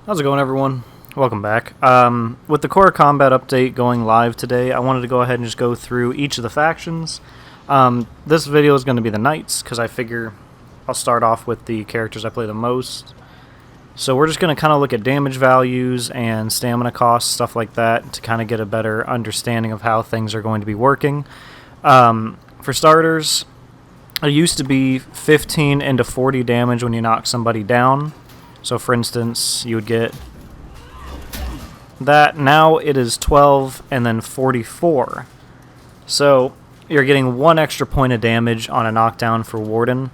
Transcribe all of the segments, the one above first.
How's it going, everyone? Welcome back. With the core combat update going live today, I wanted to go ahead and just go through each of the factions. This video is going to be the Knights, because I figure I'll start off with the characters I play the most. So we're just going to kind of look at damage values and stamina costs, stuff like that, to kind of get a better understanding of how things are going to be working. For starters, it used to be 15 into 40 damage when you knock somebody down. So for instance, you would get that. Now it is 12 and then 44. So you're getting 1 extra point of damage on a knockdown for Warden.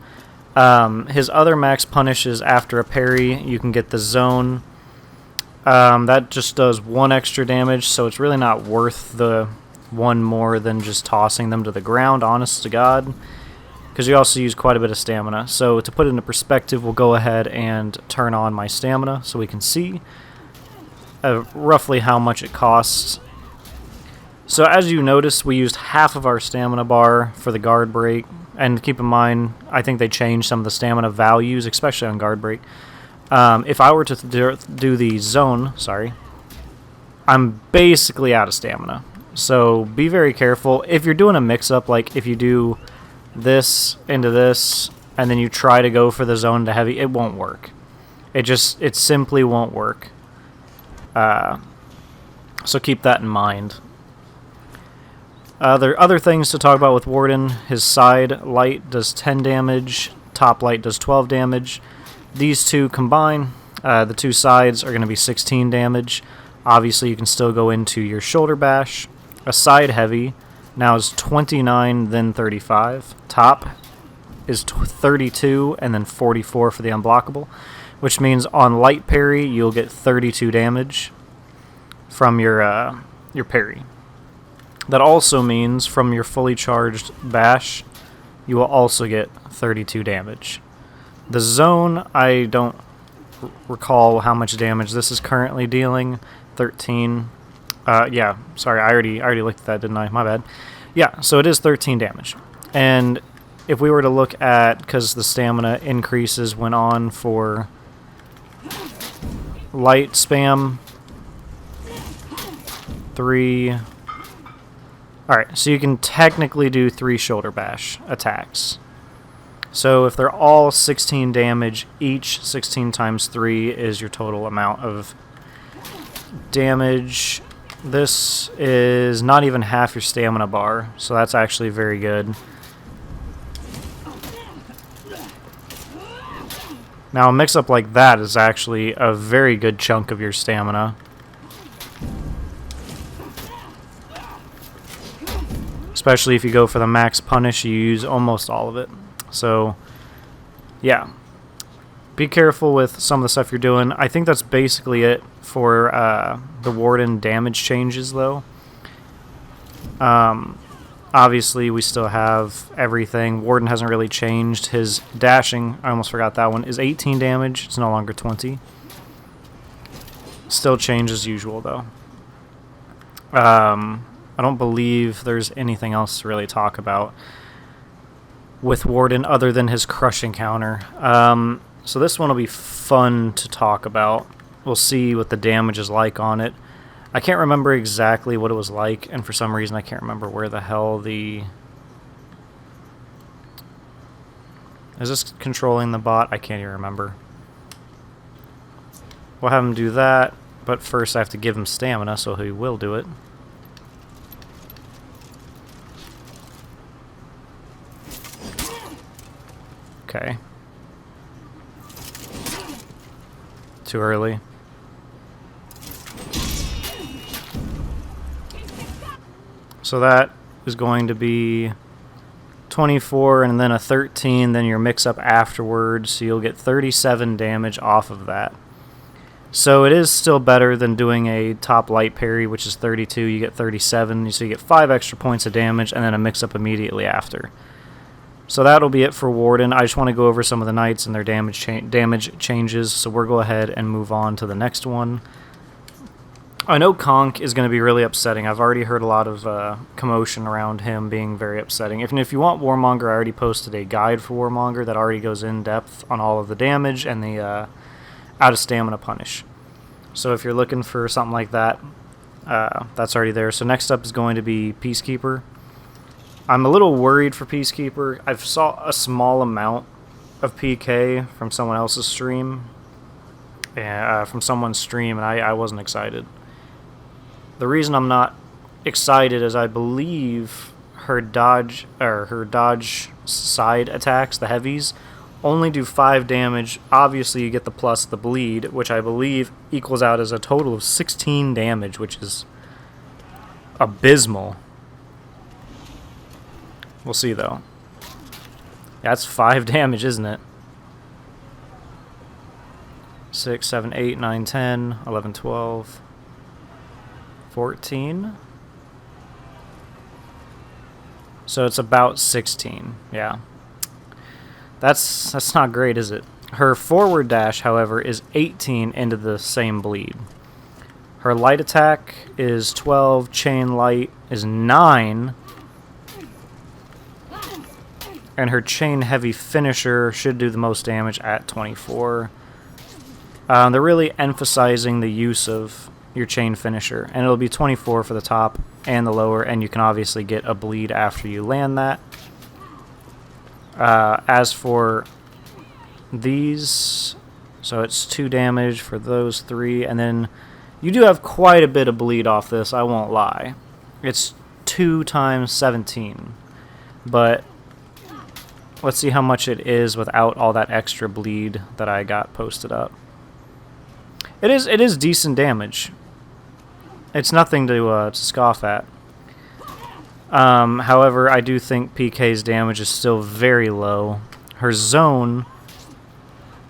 His other max punish is after a parry. You can get the zone. That just does 1 extra damage, so it's really not worth the 1 more than just tossing them to the ground, honest to God. Because you also use quite a bit of stamina. So to put it into perspective, we'll go ahead and turn on my stamina so we can see roughly how much it costs. So as you notice, we used half of our stamina bar for the guard break. And keep in mind, I think they changed some of the stamina values, especially on guard break. If I were to do the zone, I'm basically out of stamina. So be very careful. If you're doing a mix-up, like if you do this into this and then you try to go for the zone to heavy, it won't work. It simply won't work. So keep that in mind. There are other things to talk about with Warden. His side light does 10 damage, top light does 12 damage. These two combine, the two sides are going to be 16 damage. Obviously you can still go into your shoulder bash. A side heavy now is 29, then 35. Top is 32, and then 44 for the unblockable, which means on light parry you'll get 32 damage from your parry. That also means from your fully charged bash, you will also get 32 damage. The zone, I don't recall how much damage this is currently dealing. 13. Yeah, sorry, I already looked at that, didn't I? My bad. Yeah, so it is 13 damage. And if we were to look at, because the stamina increases went on for light spam, 3. Alright, so you can technically do 3 shoulder bash attacks. So if they're all 16 damage, each 16 times 3 is your total amount of damage. This is not even half your stamina bar, so that's actually very good. Now a mix-up like that is actually a very good chunk of your stamina. Especially if you go for the max punish, you use almost all of it. So, yeah. Be careful with some of the stuff you're doing. I think that's basically it for the Warden damage changes, though. Obviously, we still have everything. Warden hasn't really changed. His dashing, I almost forgot that one, is 18 damage. It's no longer 20. Still change as usual, though. I don't believe there's anything else to really talk about with Warden other than his crushing counter. So this one will be fun to talk about. We'll see what the damage is like on it. I can't remember exactly what it was like, and for some reason I can't remember where the hell the... Is this controlling the bot? I can't even remember. We'll have him do that, but first I have to give him stamina, so he will do it. Okay. Too early. So that is going to be 24 and then a 13, then your mix-up afterwards, so you'll get 37 damage off of that. So it is still better than doing a top light parry, which is 32, you get 37, so you get 5 extra points of damage, and then a mix-up immediately after. So that'll be it for Warden. I just want to go over some of the Knights and their damage changes, so we'll go ahead and move on to the next one. I know Conk is going to be really upsetting. I've already heard a lot of commotion around him being very upsetting. If you want Warmonger, I already posted a guide for Warmonger that already goes in depth on all of the damage and the out of stamina punish. So if you're looking for something like that, that's already there. So next up is going to be Peacekeeper. I'm a little worried for Peacekeeper. I've saw a small amount of PK from someone else's stream, from someone's stream, and I wasn't excited. The reason I'm not excited is I believe her dodge side attacks, the heavies, only do 5 damage. Obviously, you get the plus the bleed, which I believe equals out as a total of 16 damage, which is abysmal. We'll see, though. That's 5 damage, isn't it? 6, 7, 8, 9, 10, 11, 12, 14. So it's about 16, yeah. That's not great, is it? Her forward dash, however, is 18 into the same bleed. Her light attack is 12, chain light is 9, and her chain heavy finisher should do the most damage at 24. They're really emphasizing the use of your chain finisher, and it'll be 24 for the top and the lower, and you can obviously get a bleed after you land that. As for these, so it's 2 damage for those 3, and then you do have quite a bit of bleed off this, I won't lie. It's 2 times 17, but let's see how much it is without all that extra bleed that I got posted up. It is decent damage. It's nothing to scoff at. However, I do think PK's damage is still very low. Her zone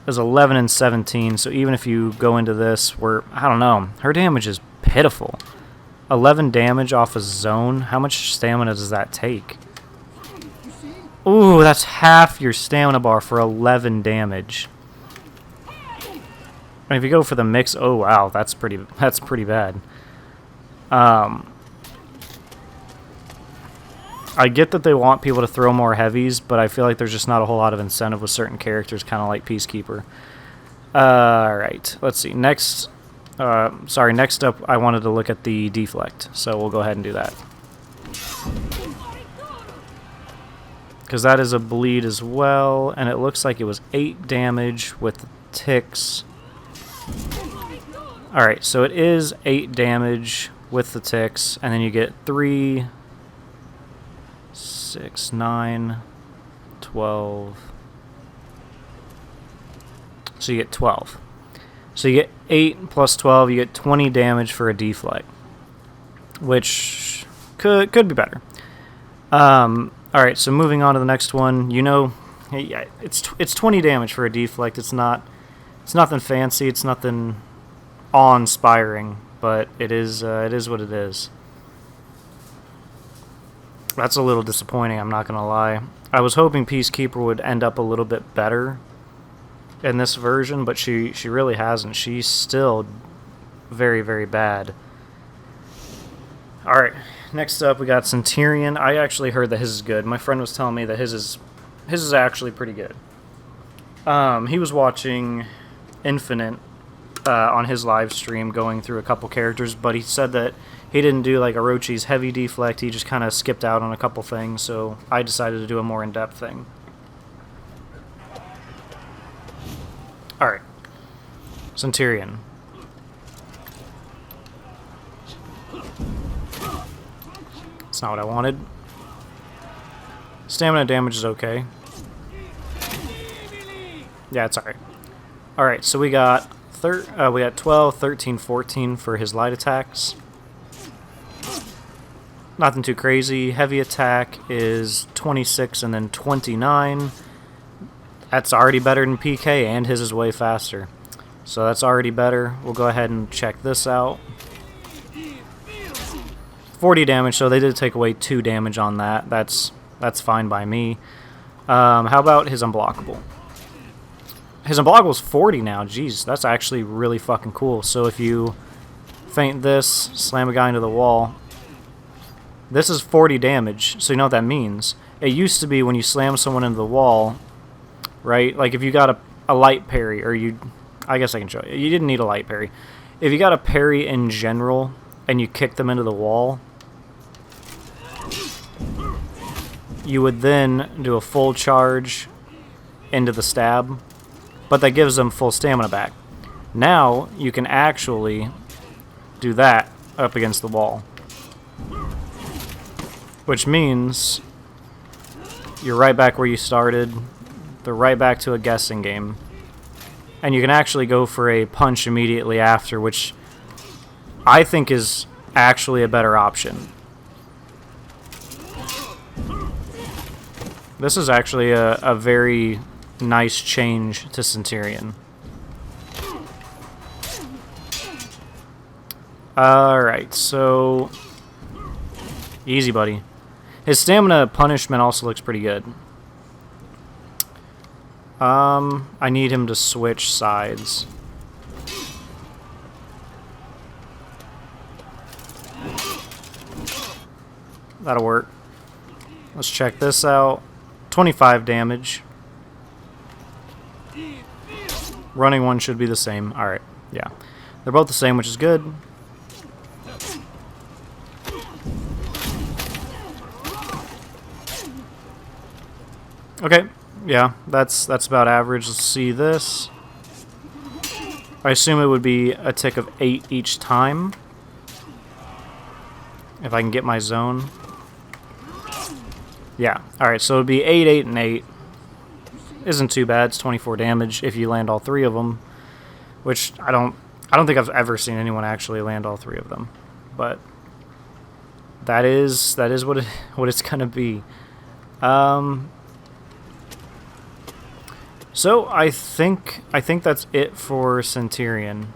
is 11 and 17, so even if you go into this where, I don't know, her damage is pitiful. 11 damage off a zone, how much stamina does that take? Ooh, that's half your stamina bar for 11 damage. And if you go for the mix, oh wow, that's pretty bad. I get that they want people to throw more heavies, but I feel like there's just not a whole lot of incentive with certain characters, kind of like Peacekeeper. Alright, let's see. Next up, I wanted to look at the Deflect, so we'll go ahead and do that. Because that is a bleed as well, and it looks like it was 8 damage with the ticks. Alright, so it is 8 damage with the ticks, and then you get 3, 6, 9, 12. So you get 12. So you get 8 plus 12, you get 20 damage for a Deflect, which could be better. Alright, so moving on to the next one. You know, it's 20 damage for a Deflect. It's nothing fancy, it's nothing awe-inspiring, but it is what it is. That's a little disappointing, I'm not gonna lie. I was hoping Peacekeeper would end up a little bit better in this version, but she really hasn't. She's still very, very bad. Alright, next up we got Centurion. I actually heard that his is good. My friend was telling me that his is actually pretty good. He was watching Infinite on his live stream going through a couple characters, but he said that he didn't do like Orochi's heavy Deflect, he just kind of skipped out on a couple things, so I decided to do a more in-depth thing. Alright. Centurion. That's not what I wanted. Stamina damage is okay. Yeah, it's alright. Alright, so we got 12, 13, 14 for his light attacks. Nothing too crazy. Heavy attack is 26 and then 29. That's already better than PK, and his is way faster. So that's already better. We'll go ahead and check this out. 40 damage, so they did take away 2 damage on that. That's fine by me. How about his unblockable? His unblockable is 40 now. Jeez, that's actually really fucking cool. So if you feint this, slam a guy into the wall, this is 40 damage. So you know what that means. It used to be when you slam someone into the wall, right? Like if you got a light parry, or I guess I can show you. You didn't need a light parry. if you got a parry in general and you kick them into the wall, you would then do a full charge into the stab, but that gives them full stamina back. Now you can actually do that up against the wall, which means you're right back where you started. They're right back to a guessing game. And you can actually go for a punch immediately after, which I think is actually a better option. This is actually a very nice change to Centurion. Alright, so... easy, buddy. His stamina punishment also looks pretty good. I need him to switch sides. That'll work. Let's check this out. 25 damage. Running one should be the same. Alright, yeah. They're both the same, which is good. Okay, yeah, that's about average. Let's see this. I assume it would be a tick of 8 each time. If I can get my zone. Yeah, alright, so it would be 8, 8, and 8. Isn't too bad. It's 24 damage if you land all 3 of them. Which I don't think I've ever seen anyone actually land all 3 of them. But that is what it's gonna be. So I think that's it for Centurion.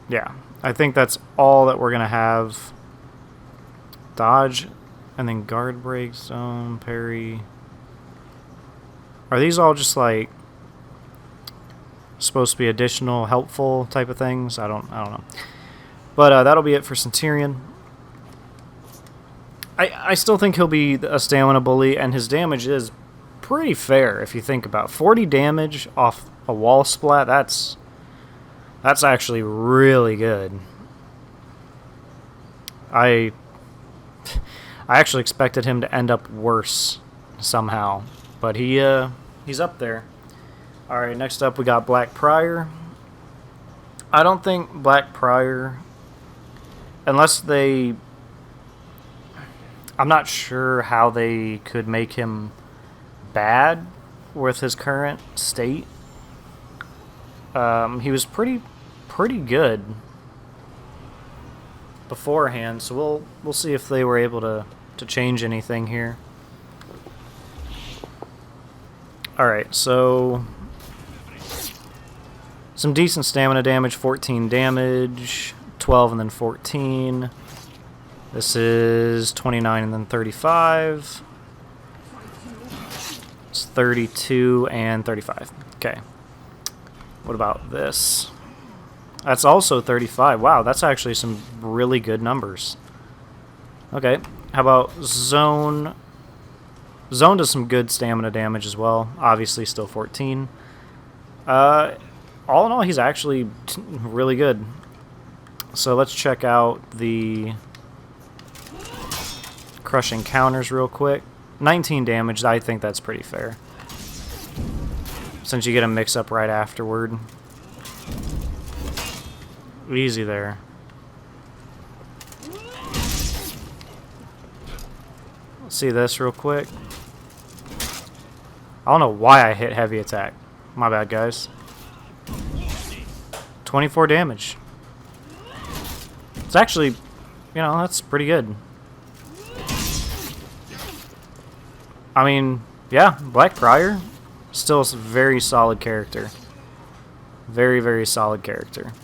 Yeah, I think that's all that we're gonna have. Dodge, and then guard break, zone, parry. Are these all just like supposed to be additional, helpful type of things? I don't know. But that'll be it for Centurion. I still think he'll be a stamina bully, and his damage is pretty fair if you think about it. 40 damage off a wall splat. That's actually really good. I actually expected him to end up worse somehow, but he's up there. All right, next up we got Black Prior. I don't think Black Prior, unless I'm not sure how they could make him bad with his current state. He was pretty good beforehand, so we'll see if they were able to change anything here. Alright, so some decent stamina damage, 14 damage, 12 and then 14. This is 29 and then 35. It's 32 and 35. Okay. What about this? That's also 35. Wow, that's actually some really good numbers. Okay, how about Zone? Zone does some good stamina damage as well. Obviously, still 14. All in all, he's actually really good. So let's check out the crushing counters real quick. 19 damage, I think that's pretty fair, since you get a mix-up right afterward. Easy there. Let's see this real quick. I don't know why I hit heavy attack. My bad, guys. 24 damage. It's actually, that's pretty good. I mean, yeah, Black Prior, still a very solid character. Very, very solid character.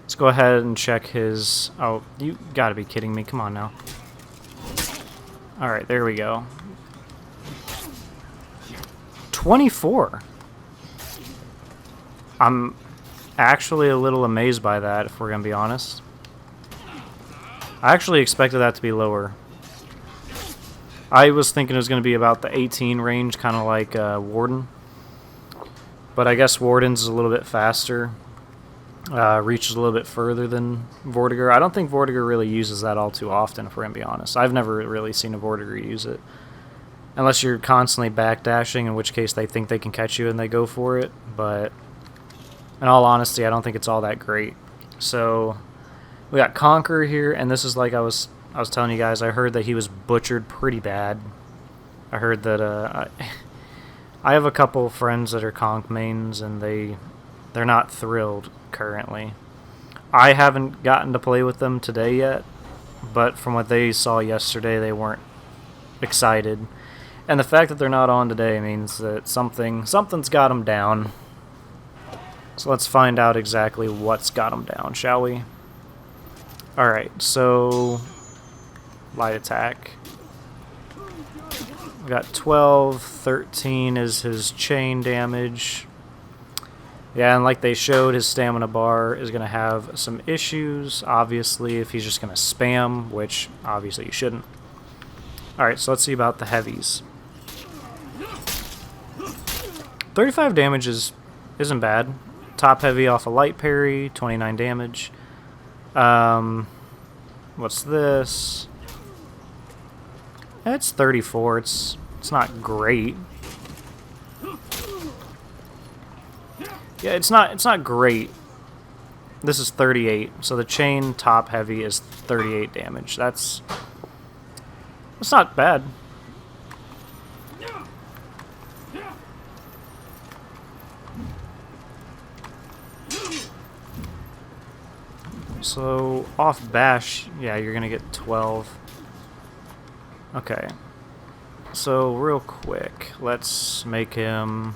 Let's go ahead and check his... Oh, you gotta be kidding me. Come on now. Alright, there we go. 24. I'm actually a little amazed by that, if we're gonna be honest. I actually expected that to be lower. I was thinking it was going to be about the 18 range, kind of like Warden. But I guess Warden's is a little bit faster. Reaches a little bit further than Vortiger. I don't think Vortiger really uses that all too often, if we're going to be honest. I've never really seen a Vortiger use it. Unless you're constantly backdashing, in which case they think they can catch you and they go for it. But in all honesty, I don't think it's all that great. So we got Conqueror here, and this is like I was telling you guys, I heard that he was butchered pretty bad. I heard that I have a couple friends that are Conk mains, and they're not thrilled currently. I haven't gotten to play with them today yet, but from what they saw yesterday, they weren't excited. And the fact that they're not on today means that something's got them down. So let's find out exactly what's got them down, shall we? Alright, so light attack. We got 12, 13 is his chain damage. Yeah, and like they showed, his stamina bar is going to have some issues, obviously, if he's just going to spam, which obviously you shouldn't. Alright, so let's see about the heavies. 35 damage isn't bad. Top heavy off a light parry, 29 damage. What's this? It's 34. It's not great. Yeah, it's not great. This is 38. So the chain top heavy is 38 damage. That's not bad. So, off bash, yeah, you're going to get 12. Okay. So, real quick, let's make him...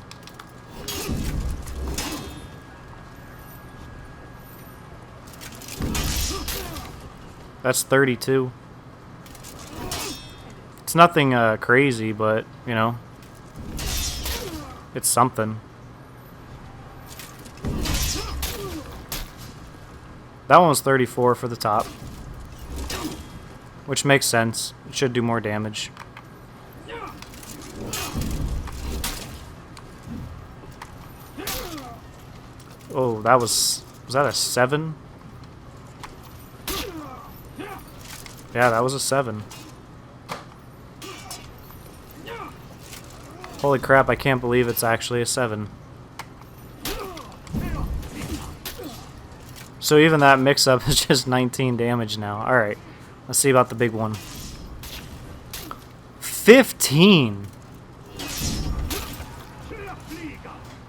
That's 32. It's nothing crazy, but, you know, it's something. That one was 34 for the top, which makes sense. It should do more damage. Oh, that was that a 7? Yeah, that was a 7. Holy crap, I can't believe it's actually a 7. So even that mix-up is just 19 damage now. Alright, let's see about the big one. 15!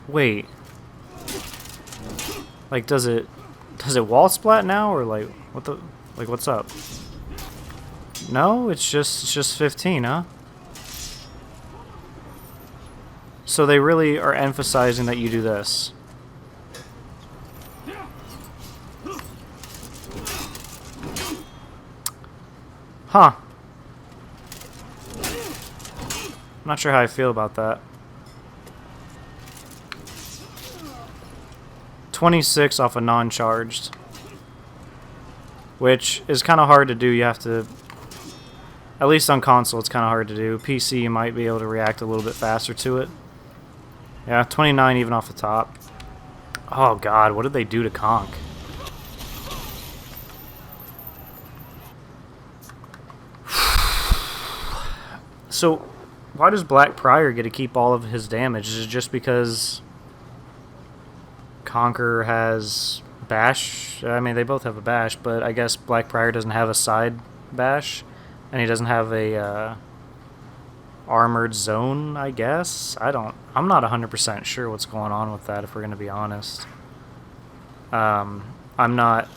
Wait. Like, does it wall splat now, or like, what's up? No, it's just 15, huh? So they really are emphasizing that you do this. Huh. I'm not sure how I feel about that. 26 off a non-charged. Which is kind of hard to do. You have to... At least on console, it's kind of hard to do. PC, you might be able to react a little bit faster to it. Yeah, 29 even off the top. Oh god, what did they do to Conk? So, why does Black Prior get to keep all of his damage? Is it just because Conqueror has bash? I mean, they both have a bash, but I guess Black Prior doesn't have a side bash, and he doesn't have a armored zone, I guess? I'm not 100% sure what's going on with that, if we're going to be honest. I'm not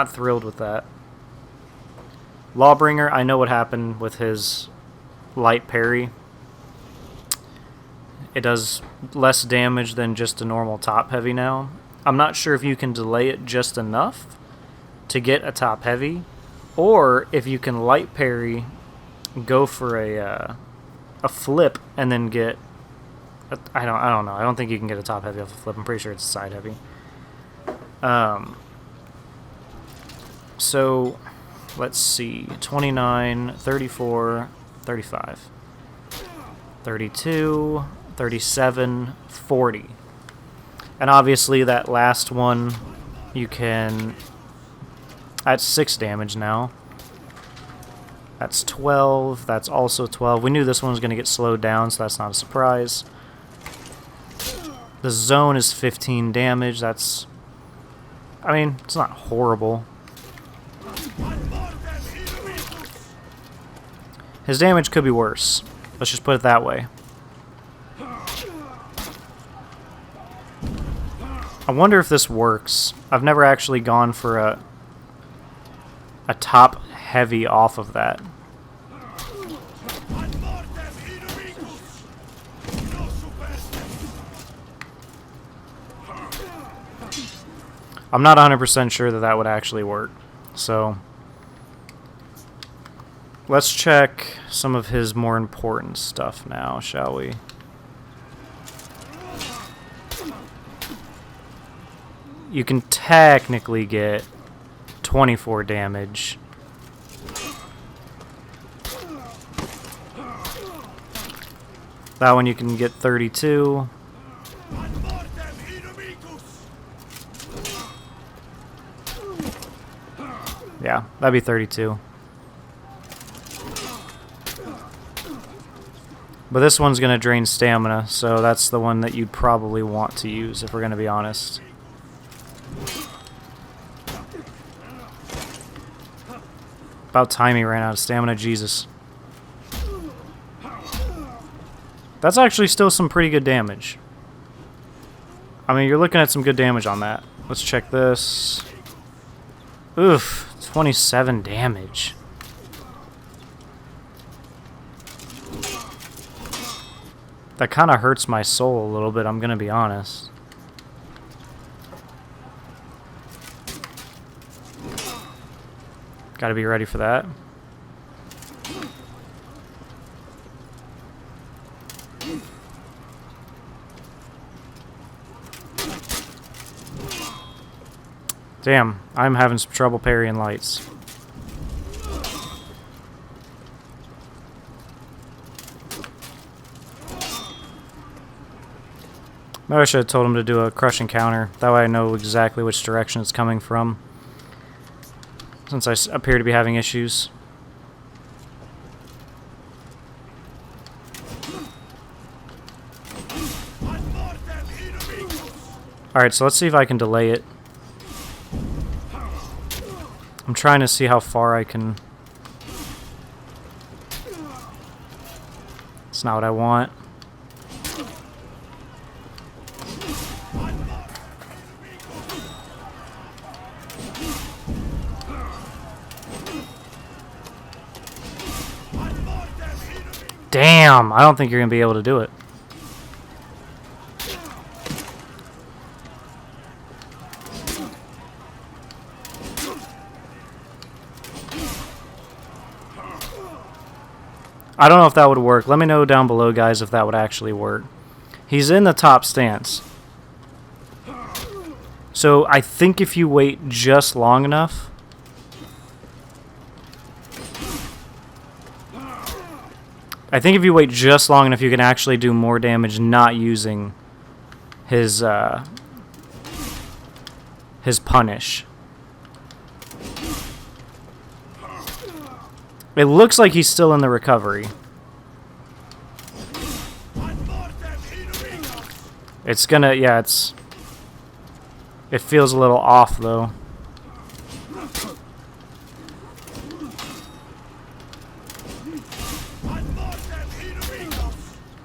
thrilled with that. Lawbringer, I know what happened with his light parry. It does less damage than just a normal top heavy now. I'm not sure if you can delay it just enough to get a top heavy, or if you can light parry, go for a flip, and then get I don't know. I don't think you can get a top heavy off a flip. I'm pretty sure it's a side heavy. So let's see. 29, 34, 35, 32, 37, 40. And obviously that last one, you can... That's 6 damage now. That's 12. That's also 12. We knew this one was going to get slowed down, so that's not a surprise. The zone is 15 damage. That's... I mean, it's not horrible. His damage could be worse. Let's just put it that way. I wonder if this works. I've never actually gone for a top heavy off of that. I'm not 100% sure that that would actually work. So let's check some of his more important stuff now, shall we? You can technically get 24 damage. That one you can get 32. Yeah, that'd be 32. But this one's going to drain stamina, so that's the one that you'd probably want to use, if we're going to be honest. About time he ran out of stamina, Jesus. That's actually still some pretty good damage. I mean, you're looking at some good damage on that. Let's check this. Oof, 27 damage. That kind of hurts my soul a little bit, I'm going to be honest. Got to be ready for that. Damn, I'm having some trouble parrying lights. Maybe I should have told him to do a crushing counter. That way I know exactly which direction it's coming from, since I appear to be having issues. Alright, so let's see if I can delay it. I'm trying to see how far I can... It's not what I want. Damn! I don't think you're going to be able to do it. I don't know if that would work. Let me know down below, guys, if that would actually work. He's in the top stance. So I think if you wait just long enough... I think if you wait just long enough, you can actually do more damage not using his punish. It looks like he's still in the recovery. It's gonna, yeah, it feels a little off though.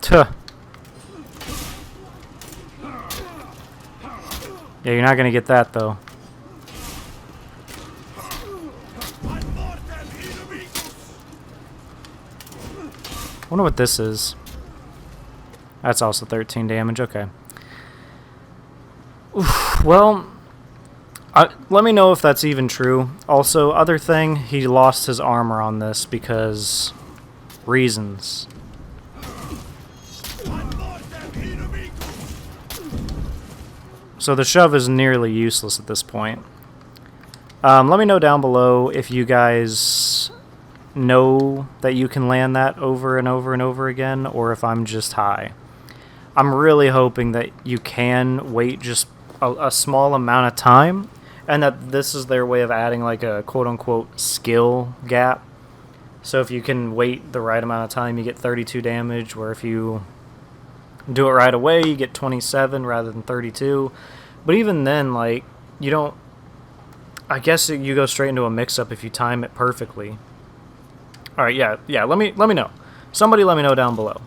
Tuh. Yeah, you're not gonna get that though. I wonder what this is. That's also 13 damage, okay. Oof, well, let me know if that's even true. Also, other thing, he lost his armor on this because reasons. So the shove is nearly useless at this point. Let me know down below if you guys know that you can land that over and over and over again, or if I'm just high. I'm really hoping that you can wait just a small amount of time, and that this is their way of adding like a quote-unquote skill gap. So if you can wait the right amount of time, you get 32 damage, where if you do it right away, you get 27 rather than 32. But even then, like, you don't... I guess you go straight into a mix-up if you time it perfectly. Alright, yeah, let me know. Somebody let me know down below.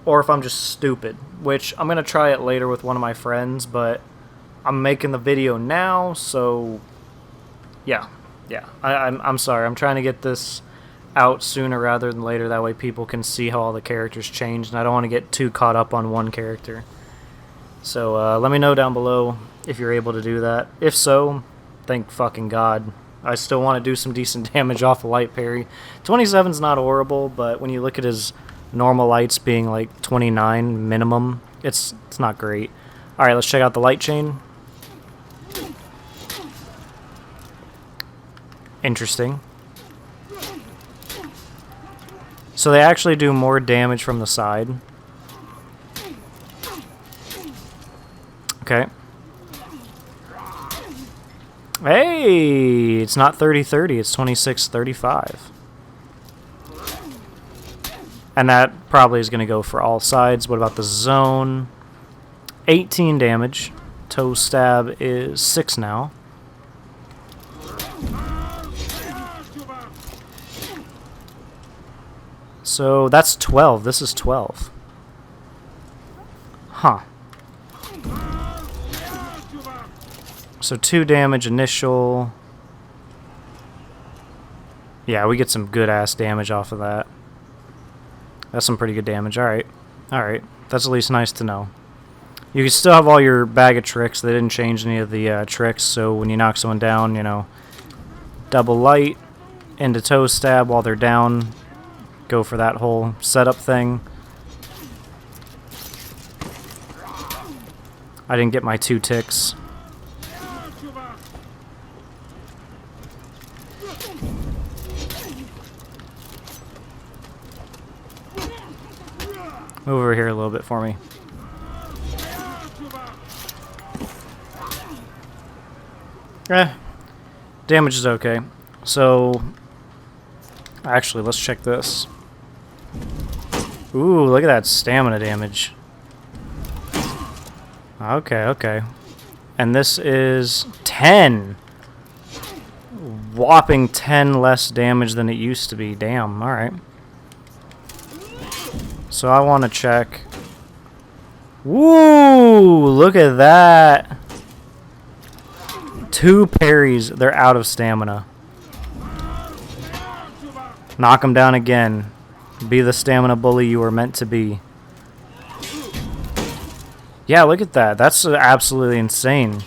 Or if I'm just stupid, which I'm going to try it later with one of my friends, but I'm making the video now, so yeah. I'm sorry. I'm trying to get this out sooner rather than later. That way people can see how all the characters changed, and I don't want to get too caught up on one character. So let me know down below if you're able to do that. If so, thank fucking God. I still want to do some decent damage off a light parry. 27's not horrible, but when you look at his normal lights being like 29 minimum, it's not great. Alright, let's check out the light chain. Interesting. So they actually do more damage from the side. Okay. Hey! It's not 30-30, it's 26-35. And that probably is going to go for all sides. What about the zone? 18 damage. Toe stab is 6 now. So that's 12. This is 12. Huh. So 2 damage initial. Yeah, we get some good ass damage off of that. That's some pretty good damage. Alright. Alright. That's at least nice to know. You can still have all your bag of tricks. They didn't change any of the tricks, so when you knock someone down, you know, double light into toe stab while they're down. Go for that whole setup thing. I didn't get my 2 ticks. Move over here a little bit for me. Damage is okay. So, actually, let's check this. Ooh, look at that stamina damage. Okay. And this is 10. Whopping 10 less damage than it used to be. Damn, alright. So I want to check. Woo! Look at that. 2 parries, they're out of stamina. Knock them down again. Be the stamina bully you were meant to be. Yeah, look at that. That's absolutely insane.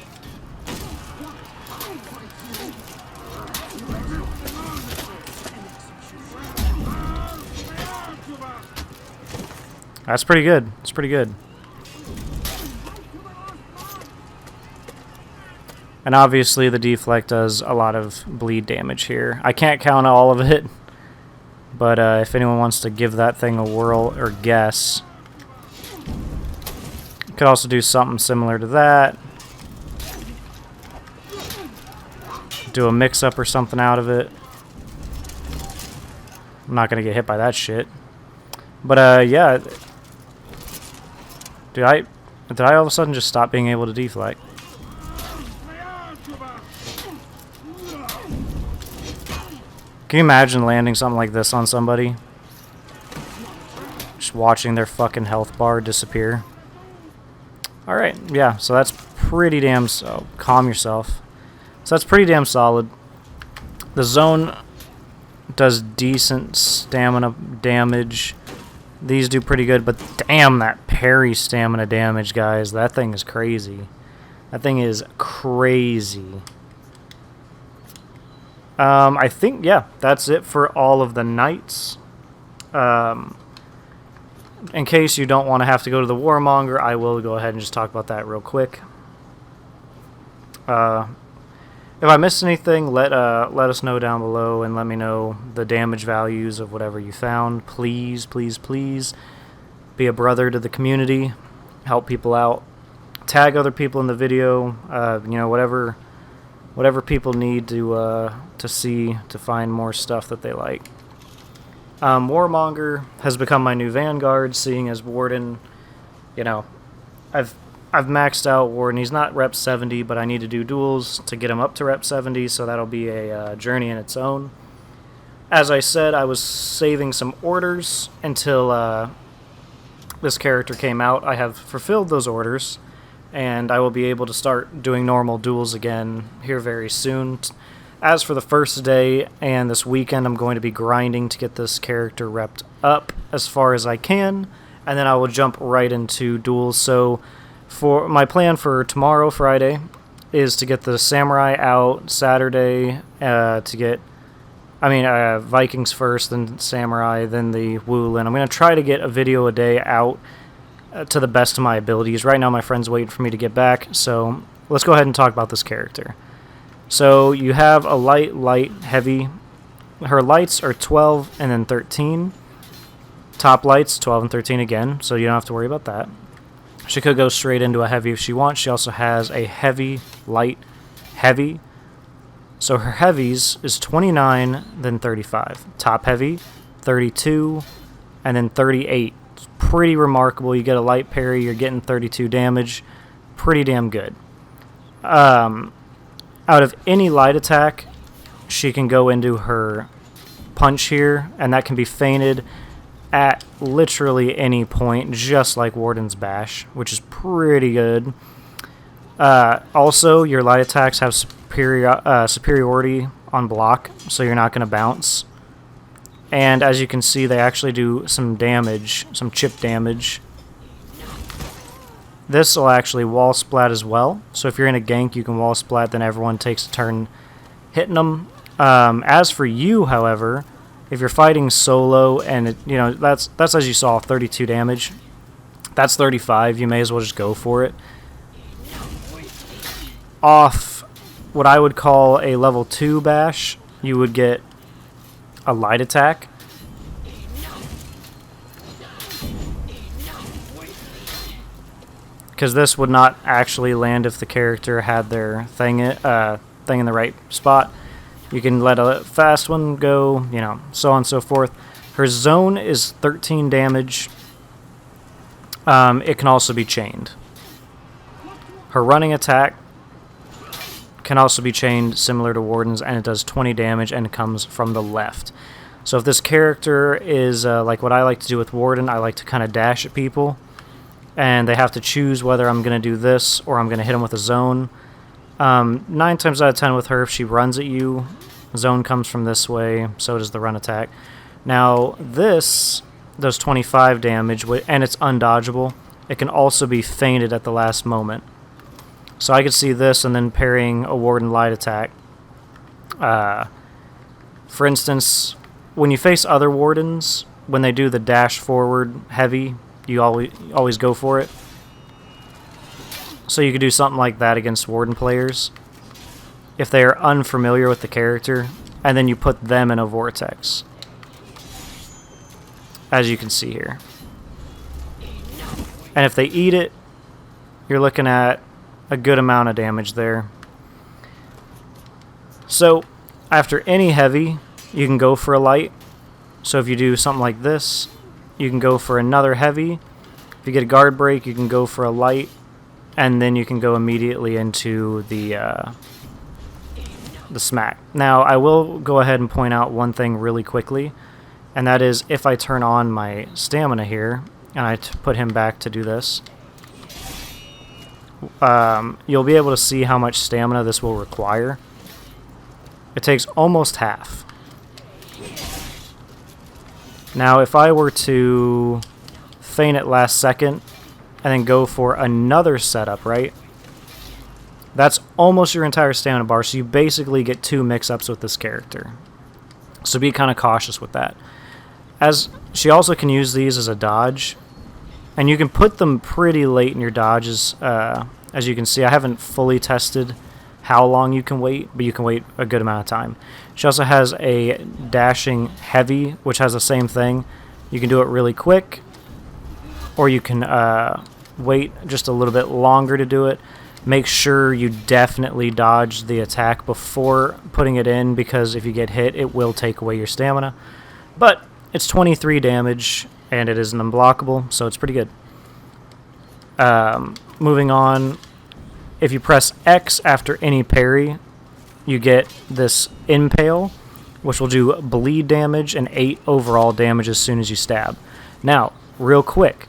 That's pretty good. It's pretty good. And obviously the Deflect does a lot of bleed damage here. I can't count all of it, but if anyone wants to give that thing a whirl or guess, could also do something similar to that. Do a mix-up or something out of it. I'm not going to get hit by that shit. But, yeah. Did I all of a sudden just stop being able to deflect? Can you imagine landing something like this on somebody? Just watching their fucking health bar disappear. Alright, yeah, so that's pretty damn... So, calm yourself. So that's pretty damn solid. The zone does decent stamina damage. These do pretty good, but damn, that parry stamina damage, guys. That thing is crazy. That thing is crazy. I think, yeah, that's it for all of the knights. In case you don't want to have to go to the Warmonger, I will go ahead and just talk about that real quick. If I missed anything, let us know down below and let me know the damage values of whatever you found. Please, please, please. be a brother to the community, help people out, tag other people in the video, you know, whatever people need to see to find more stuff that they like. Warmonger has become my new Vanguard, seeing as Warden, you know, I've maxed out Warden. He's not rep 70, but I need to do duels to get him up to rep 70, so that'll be a journey in its own. As I said, I was saving some orders until this character came out. I have fulfilled those orders, and I will be able to start doing normal duels again here very soon. As for the first day and this weekend, I'm going to be grinding to get this character repped up as far as I can, and then I will jump right into duels. So for my plan for tomorrow, Friday, is to get the Samurai out Saturday, Vikings first, then Samurai, then the Wulin. I'm going to try to get a video a day out to the best of my abilities. Right now my friend's waiting for me to get back, so let's go ahead and talk about this character. So you have a light, heavy. Her lights are 12 and then 13. Top lights, 12 and 13 again, so you don't have to worry about that. She could go straight into a heavy if she wants. She also has a heavy, light, heavy. So her heavies is 29, then 35. Top heavy, 32, and then 38. It's pretty remarkable. You get a light parry, you're getting 32 damage. Pretty damn good. Out of any light attack, she can go into her punch here, and that can be feinted at literally any point, just like Warden's Bash, which is pretty good. Also, your light attacks have superiority on block, so you're not going to bounce. And as you can see, they actually do some damage, some chip damage. This will actually wall splat as well, so if you're in a gank, you can wall splat, then everyone takes a turn hitting them. As for you, however, if you're fighting solo, and that's as you saw, 32 damage. That's 35. You may as well just go for it. Off what I would call a level 2 bash, you would get a light attack. Because this would not actually land if the character had their thing in the right spot. You can let a fast one go, so on and so forth. Her zone is 13 damage. It can also be chained. Her running attack can also be chained, similar to Warden's, and it does 20 damage, and it comes from the left. So if this character is like what I like to do with Warden, I like to kind of dash at people, and they have to choose whether I'm going to do this or I'm going to hit them with a zone. 9 times out of 10 with her, if she runs at you, zone comes from this way, so does the run attack. Now, this does 25 damage, and it's undodgeable. It can also be feinted at the last moment. So I could see this and then parrying a Warden light attack. For instance, when you face other Wardens, when they do the dash forward heavy, you always go for it. So you could do something like that against Warden players if they are unfamiliar with the character, and then you put them in a vortex, as you can see here. And if they eat it, you're looking at a good amount of damage there. So after any heavy, you can go for a light. So if you do something like this, you can go for another heavy. If you get a guard break, you can go for a light, and then you can go immediately into the smack. Now, I will go ahead and point out one thing really quickly, and that is if I turn on my stamina here, and I put him back to do this, you'll be able to see how much stamina this will require. It takes almost half. Now, if I were to feign it last second and then go for another setup, right? That's almost your entire stamina bar, so you basically get 2 mix-ups with this character. So be kind of cautious with that. As she also can use these as a dodge, and you can put them pretty late in your dodges. As you can see, I haven't fully tested how long you can wait, but you can wait a good amount of time. She also has a dashing heavy, which has the same thing. You can do it really quick, or you can wait just a little bit longer to do it. Make sure you definitely dodge the attack before putting it in, because if you get hit, it will take away your stamina. But it's 23 damage, and it isn't unblockable, so it's pretty good. Moving on, if you press X after any parry, you get this Impale, which will do bleed damage and 8 overall damage as soon as you stab. Now, real quick,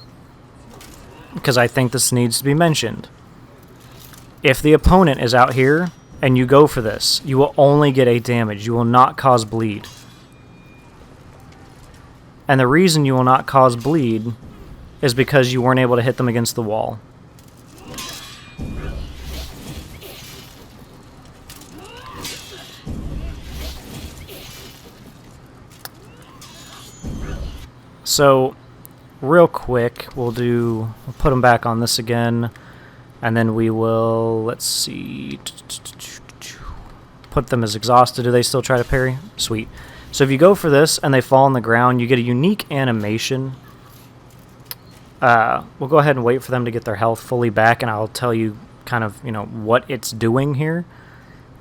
because I think this needs to be mentioned. If the opponent is out here and you go for this, you will only get 8 damage. You will not cause bleed. And the reason you will not cause bleed is because you weren't able to hit them against the wall. So, real quick, we'll put them back on this again. And then we will, let's see, put them as exhausted. Do they still try to parry? Sweet. So if you go for this and they fall on the ground, you get a unique animation. We'll go ahead and wait for them to get their health fully back, and I'll tell you kind of, what it's doing here.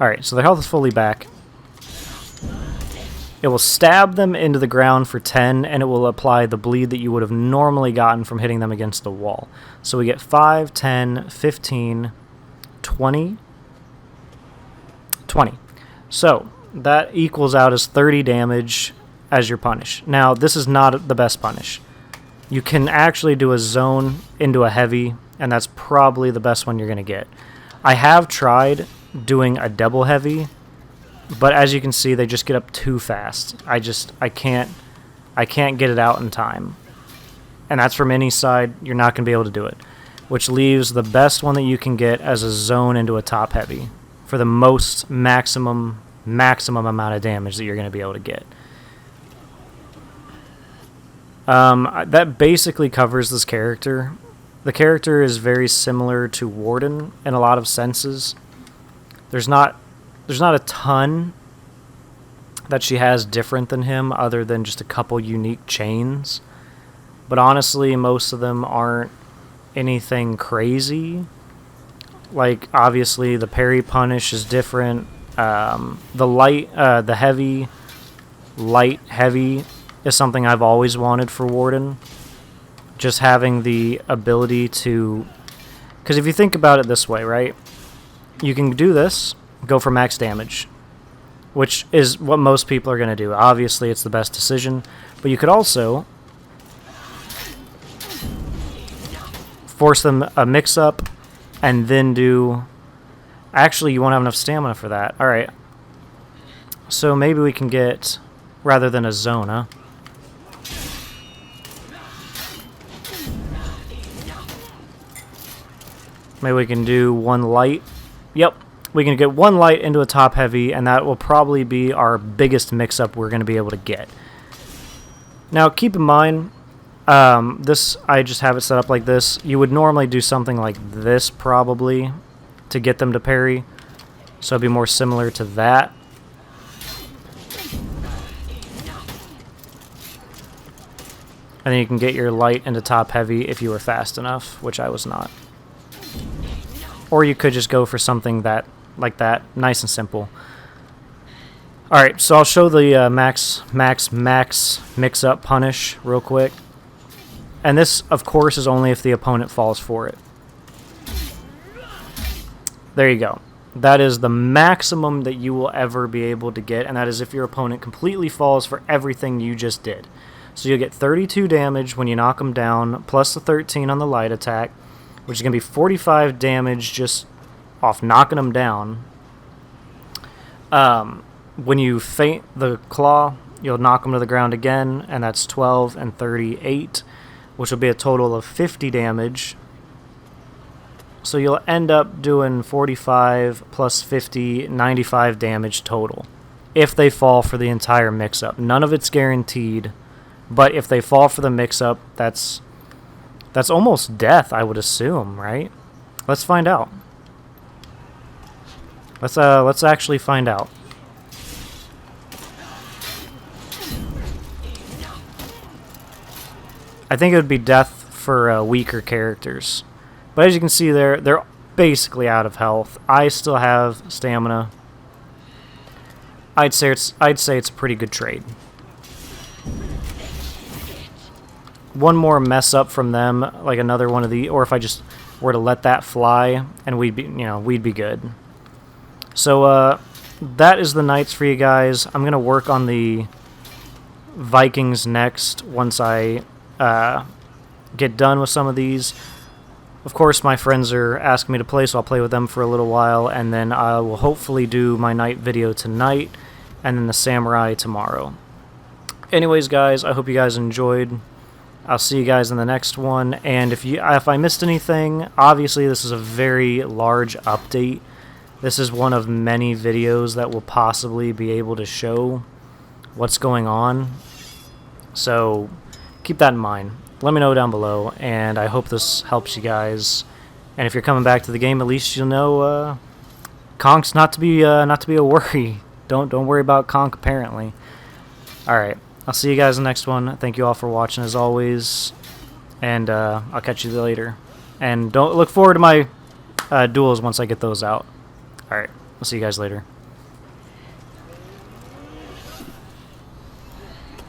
Alright, so their health is fully back. It will stab them into the ground for 10, and it will apply the bleed that you would have normally gotten from hitting them against the wall. So we get 5, 10, 15, 20, 20. So that equals out as 30 damage as your punish. Now, this is not the best punish. You can actually do a zone into a heavy, and that's probably the best one you're going to get. I have tried doing a double heavy, but as you can see, they just get up too fast. I can't get it out in time. And that's from any side, you're not going to be able to do it. Which leaves the best one that you can get as a zone into a top heavy for the most maximum amount of damage that you're going to be able to get. That basically covers this character. The character is very similar to Warden in a lot of senses. There's not a ton that she has different than him, other than just a couple unique chains. But honestly, most of them aren't anything crazy. Like, obviously, the parry punish is different. The heavy, light, heavy is something I've always wanted for Warden. Just having the ability to... Because if you think about it this way, right? You can do this, go for max damage, which is what most people are going to do. Obviously, it's the best decision, but you could also force them a mix-up and then do... Actually, you won't have enough stamina for that. Alright. So maybe we can get, rather than a zone, huh? Maybe we can do one light. Yep. We can get one light into a top heavy, and that will probably be our biggest mix-up we're going to be able to get. Now, keep in mind, I just have it set up like this. You would normally do something like this, probably, to get them to parry. So it'd be more similar to that. And then you can get your light into top heavy if you were fast enough, which I was not. Or you could just go for something like that, nice and simple. Alright, so I'll show the max mix-up punish real quick. And this, of course, is only if the opponent falls for it. There you go. That is the maximum that you will ever be able to get, and that is if your opponent completely falls for everything you just did. So you'll get 32 damage when you knock them down, plus the 13 on the light attack, which is going to be 45 damage just off knocking them down. When you feint the claw, you'll knock them to the ground again, and that's 12 and 38, which will be a total of 50 damage. So you'll end up doing 45 plus 50, 95 damage total, if they fall for the entire mix-up. None of it's guaranteed, but if they fall for the mix-up, that's almost death, I would assume, right? Let's find out. Let's actually find out. I think it would be death for weaker characters. But as you can see there, they're basically out of health. I still have stamina. I'd say it's a pretty good trade. One more mess up from them, like another one of the, or if I just were to let that fly, and we'd be good. So that is the knights for you guys. I'm gonna work on the Vikings next once I get done with some of these. Of course, my friends are asking me to play, so I'll play with them for a little while, and then I will hopefully do my knight video tonight, and then the samurai tomorrow. Anyways, guys, I hope you guys enjoyed. I'll see you guys in the next one, and if I missed anything, obviously this is a very large update. This is one of many videos that will possibly be able to show what's going on, so keep that in mind. Let me know down below, and I hope this helps you guys. And if you're coming back to the game, at least you'll know Conk's not to be a worry. Don't worry about Conk, apparently. All right, I'll see you guys in the next one. Thank you all for watching as always, and I'll catch you later. And don't look forward to my duels once I get those out. All right, I'll see you guys later.